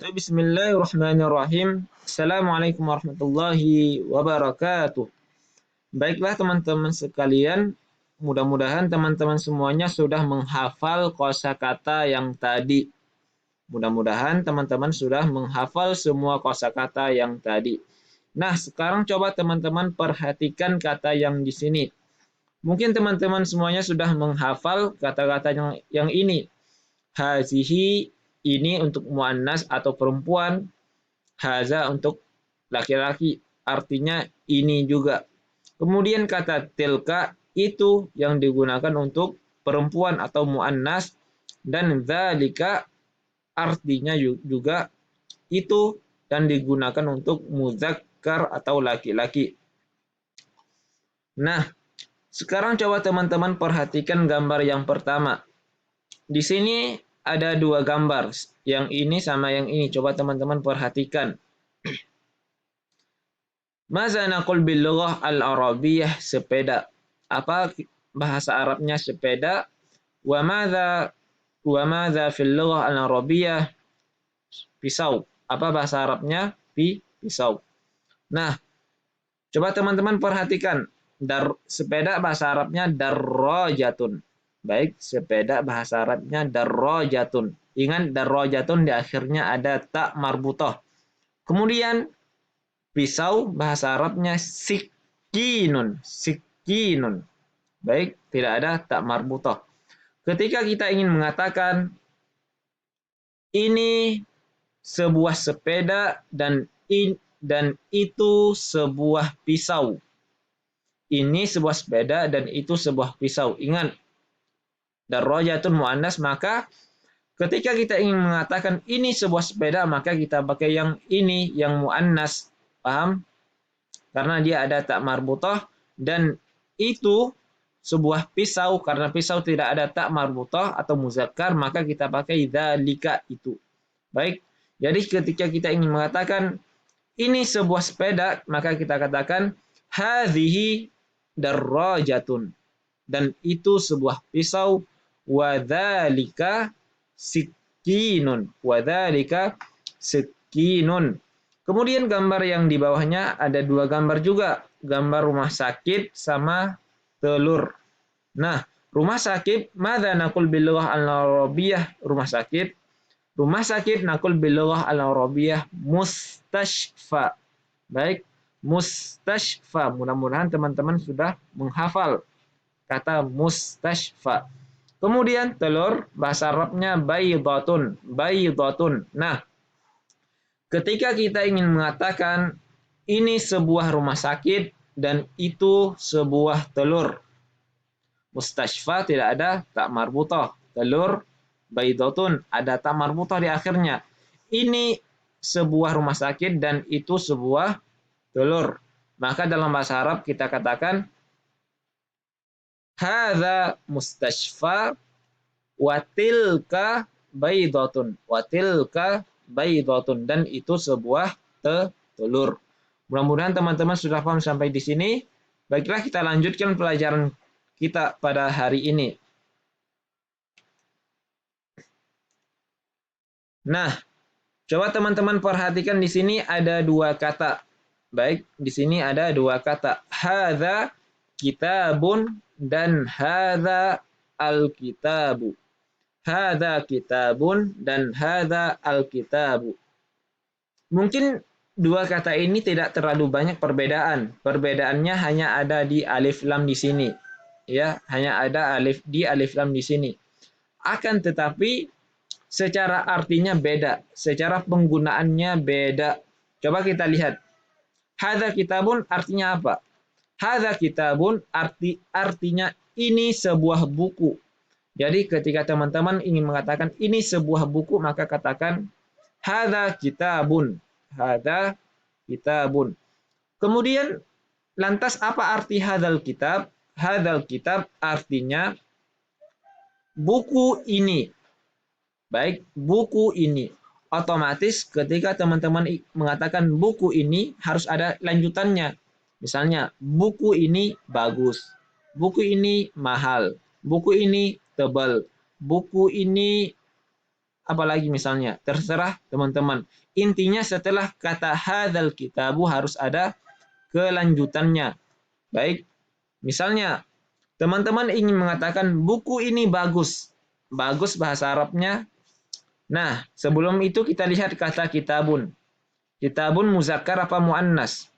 Bismillahirrahmanirrahim. Assalamualaikum warahmatullahi wabarakatuh. Baiklah teman-teman sekalian, mudah-mudahan teman-teman semuanya sudah menghafal kosakata yang tadi. Mudah-mudahan teman-teman sudah menghafal semua kosakata yang tadi. Nah, sekarang coba teman-teman perhatikan kata yang di sini. Mungkin teman-teman semuanya sudah menghafal kata-kata yang ini. Hazihi, ini untuk muannas atau perempuan. Haza untuk laki-laki, artinya ini juga. Kemudian kata tilka itu yang digunakan untuk perempuan atau muannas, dan dzalika artinya juga itu dan digunakan untuk muzakkar atau laki-laki. Nah, sekarang coba teman-teman perhatikan gambar yang pertama. Di sini ada dua gambar, yang ini sama yang ini. Coba teman-teman perhatikan. Maza naqul bil lughah al-arabiyyah, sepeda. Apa bahasa Arabnya sepeda? Wa madza fil lughah al-arabiyyah, pisau. Apa bahasa Arabnya? Pisau. Nah, coba teman-teman perhatikan. Sepeda bahasa Arabnya darrajatun. Baik, sepeda bahasa Arabnya darrajatun. Ingat darrajatun di akhirnya ada ta marbutah. Kemudian pisau bahasa Arabnya sikinun. Sikinun. Baik, tidak ada tak marbutah. Ketika kita ingin mengatakan ini sebuah sepeda dan itu sebuah pisau. Ini sebuah sepeda dan itu sebuah pisau. Ingat, darajatun muannas, maka ketika kita ingin mengatakan ini sebuah sepeda, maka kita pakai yang ini, yang muannas. Paham? Karena dia ada tak marbutah, dan itu sebuah pisau, karena pisau tidak ada tak marbutah atau muzakkar, maka kita pakai dzalika, itu. Baik, jadi ketika kita ingin mengatakan ini sebuah sepeda, maka kita katakan hadhihi darrajatun, dan itu sebuah pisau, wadzalika sikinun, wadzalika sikinun. Kemudian gambar yang di bawahnya ada dua gambar juga, gambar rumah sakit sama telur. Nah, rumah sakit, madza naqul bil lughah al-arabiyyah, rumah sakit. Rumah sakit naqul bil lughah al-arabiyyah mustashfa. Baik, mustashfa. Mudah-mudahan teman-teman sudah menghafal kata mustashfa. Kemudian telur bahasa Arabnya baydatun, baydatun. Nah, ketika kita ingin mengatakan ini sebuah rumah sakit dan itu sebuah telur. Mustashfa tidak ada tak marbutah. Telur baydatun ada tak marbutah di akhirnya. Ini sebuah rumah sakit dan itu sebuah telur. Maka dalam bahasa Arab kita katakan hadza mustashfa wa tilka baydatun. Wa tilka baydatun, dan itu sebuah telur. Mudah-mudahan teman-teman sudah paham sampai di sini. Baiklah, kita lanjutkan pelajaran kita pada hari ini. Nah, coba teman-teman perhatikan di sini ada dua kata. Baik, di sini ada dua kata. Hadza kitabun dan hadza al-kitabu. Hadza kitabun dan hadza al-kitabu. Mungkin dua kata ini tidak terlalu banyak perbedaan. Perbedaannya hanya ada di alif lam di sini. Ya, hanya ada alif lam di sini. Akan tetapi secara artinya beda, secara penggunaannya beda. Coba kita lihat. Hadza kitabun artinya apa? Hadza kitabun artinya ini sebuah buku. Jadi ketika teman-teman ingin mengatakan ini sebuah buku, maka katakan hadza kitabun. Hadza kitabun. Kemudian lantas apa arti hadzal kitab? Hadzal kitab artinya buku ini. Baik, buku ini. Otomatis ketika teman-teman mengatakan buku ini harus ada lanjutannya. Misalnya, buku ini bagus. Buku ini mahal. Buku ini tebal. Buku ini apalagi misalnya, terserah teman-teman. Intinya setelah kata hadzal kitabu harus ada kelanjutannya. Baik, misalnya teman-teman ingin mengatakan buku ini bagus. Bagus bahasa Arabnya. Nah, sebelum itu kita lihat kata kitabun. Kitabun muzakkar apa muannas?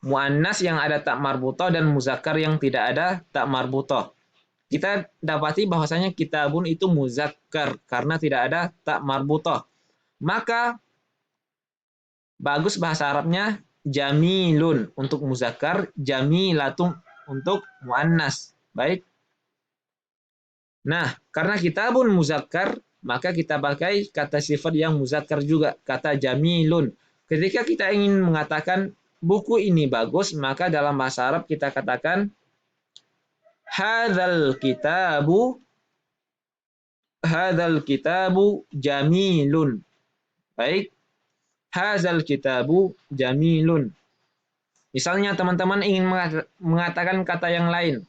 Muannas yang ada tak marbutoh dan muzakkar yang tidak ada tak marbutoh. Kita dapati bahwasanya kitabun itu muzakkar karena tidak ada tak marbutoh. Maka bagus bahasa Arabnya jamilun untuk muzakkar, jamilatun untuk muannas. Baik. Nah, karena kitabun muzakkar, maka kita pakai kata sifat yang muzakkar juga, kata jamilun. Ketika kita ingin mengatakan buku ini bagus, maka dalam bahasa Arab kita katakan hadzal kitabu jamilun. Baik. Hadzal kitabu jamilun. Misalnya teman-teman ingin mengatakan kata yang lain.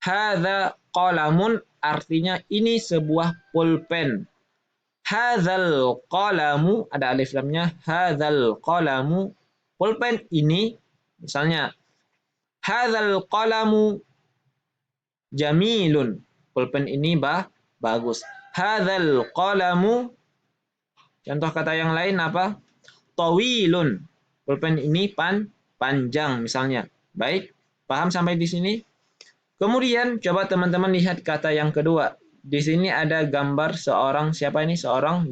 Hadza qalamun artinya ini sebuah pulpen. Hadzal qalamu ada alif lamnya. Hadzal qalamu pulpen ini misalnya hadzal qalamu jamilun. Pulpen ini bagus. Hadzal qalamu contoh kata yang lain apa? Tawilun. Pulpen ini panjang misalnya. Baik, paham sampai di sini? Kemudian coba teman-teman lihat kata yang kedua. Di sini ada gambar seorang siapa ini? Seorang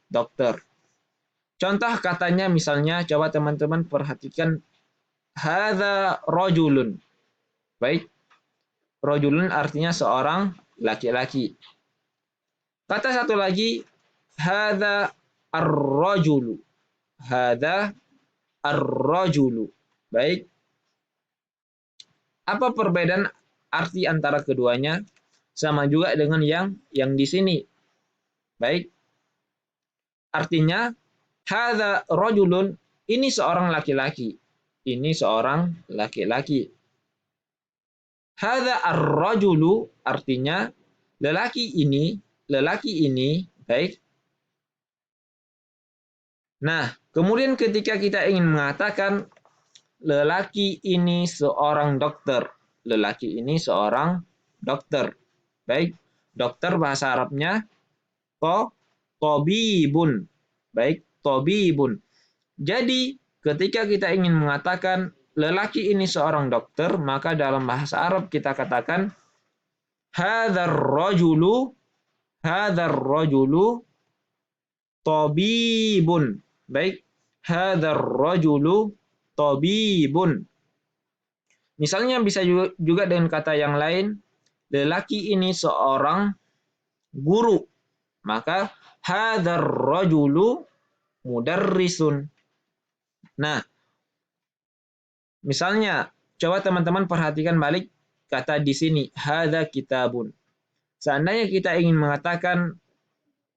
dokter. Contoh katanya misalnya coba teman-teman perhatikan hadza rajulun. Baik. Rajulun artinya seorang laki-laki. Kata satu lagi hadza ar-rajulu. Hadza ar-rajulu. Baik. Apa perbedaan arti antara keduanya? Sama juga dengan yang di sini. Baik. Artinya hadza rajulun ini seorang laki-laki. Ini seorang laki-laki. Hadza ar-rajulu artinya lelaki ini, baik. Nah, kemudian ketika kita ingin mengatakan lelaki ini seorang dokter. Lelaki ini seorang dokter. Baik, dokter bahasa Arabnya tobibun. Baik, tobibun. Jadi, ketika kita ingin mengatakan lelaki ini seorang dokter, maka dalam bahasa Arab kita katakan hadzal rajulu tobibun. Baik, hadzal rajulu tobibun. Misalnya bisa juga dengan kata yang lain, lelaki ini seorang guru. Maka hadzal rajulu mudarrisun. Nah, misalnya coba teman-teman perhatikan balik kata di sini hadza kitabun. Seandainya kita ingin mengatakan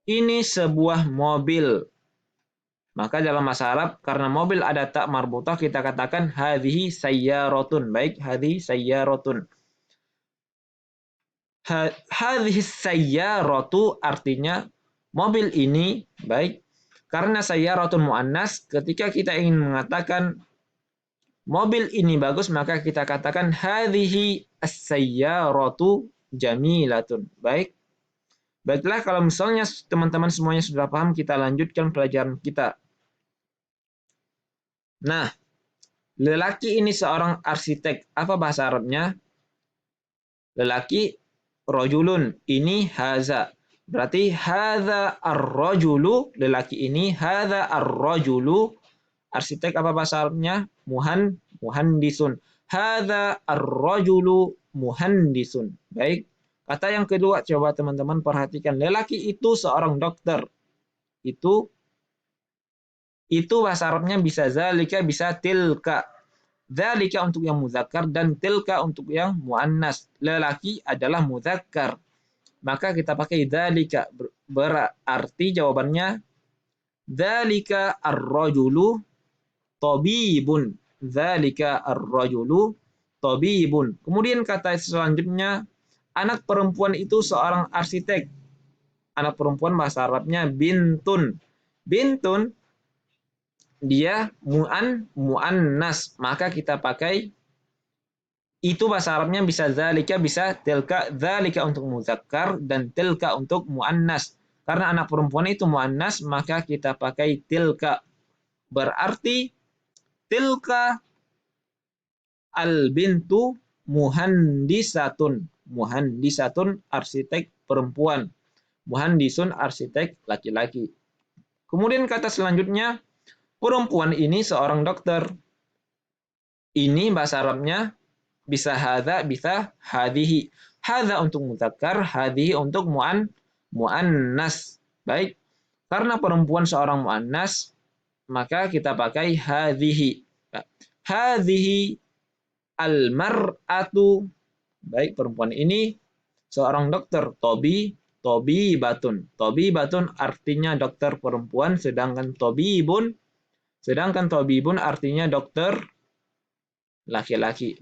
ini sebuah mobil, maka dalam bahasa Arab karena mobil ada tak marbutah kita katakan hadhihi sayyaratun. Baik, hadhihi sayyaratun. Hadhihi sayyaratu artinya mobil ini, baik. Karena sayyaratun muannas, ketika kita ingin mengatakan mobil ini bagus maka kita katakan hadhihi as-sayyaratu jamilatun. Baik. Baiklah, kalau misalnya teman-teman semuanya sudah paham, kita lanjutkan pelajaran kita. Nah, lelaki ini seorang arsitek. Apa bahasa Arabnya? Lelaki rajulun. Ini haza. Berarti haza ar-rajulu. Lelaki ini haza ar-rajulu. Arsitek apa bahasa Arabnya? Muhandisun. Haza ar-rajulu muhandisun. Baik. Kata yang kedua, coba teman-teman perhatikan. Lelaki itu seorang dokter. Itu bahasa Arabnya bisa zalika, bisa tilka. Zalika untuk yang muzakkar dan tilka untuk yang muannas. Lelaki adalah muzakkar. Maka kita pakai zalika. Berarti jawabannya zalika ar-rajulu tabibun. Zalika ar-rajulu tabibun. Kemudian kata selanjutnya, anak perempuan itu seorang arsitek. anak perempuan bahasa Arabnya bintun. Bintun dia muannas, maka kita pakai itu bahasa Arabnya bisa zalika, bisa tilka. Zalika untuk muzakkar dan tilka untuk muannas. Karena anak perempuan itu muannas, maka kita pakai tilka. Berarti tilka al bintu muhandisatun. Muhandisatun arsitek perempuan. Muhandisun arsitek laki-laki. Kemudian kata selanjutnya, perempuan ini seorang dokter. Ini bahasa Arabnya bisa hadza, bisa hadihi. Hadza untuk mudzakkar, hadihi untuk muannas. Baik. Karena perempuan seorang muannas, maka kita pakai hadihi. Hadihi al-mar'atu. Baik, perempuan ini seorang dokter. Tobi batun artinya dokter perempuan, sedangkan tobibun artinya dokter laki-laki.